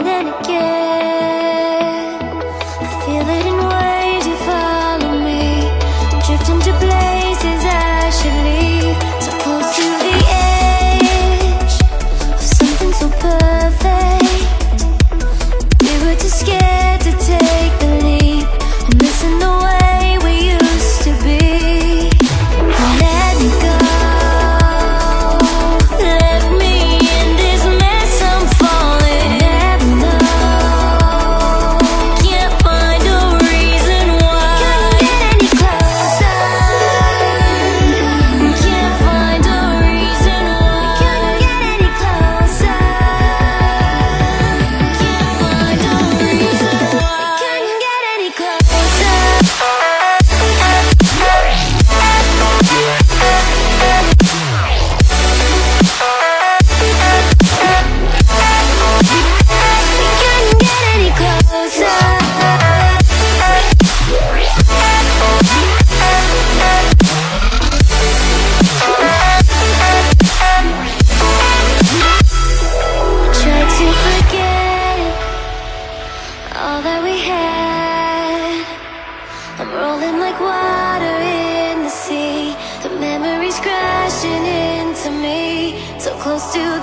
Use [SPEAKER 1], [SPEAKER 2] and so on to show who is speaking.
[SPEAKER 1] again and again. I feel it in waves, you follow me, drifting to places I should leave. So close to the edge of something so perfect. We were too scared to take the leap. I'm missing the way we used to be. Let me go, left me in this mess I'm falling. Never know, can't find a reason why. Couldn't get any closer, can't find a reason why. Couldn't get any closer, can't find a reason why. Couldn't get any closer. Couldn't get any closer. Tried to forget all that we had. I'm rolling like water in the sea. The memories crashing into me. So close to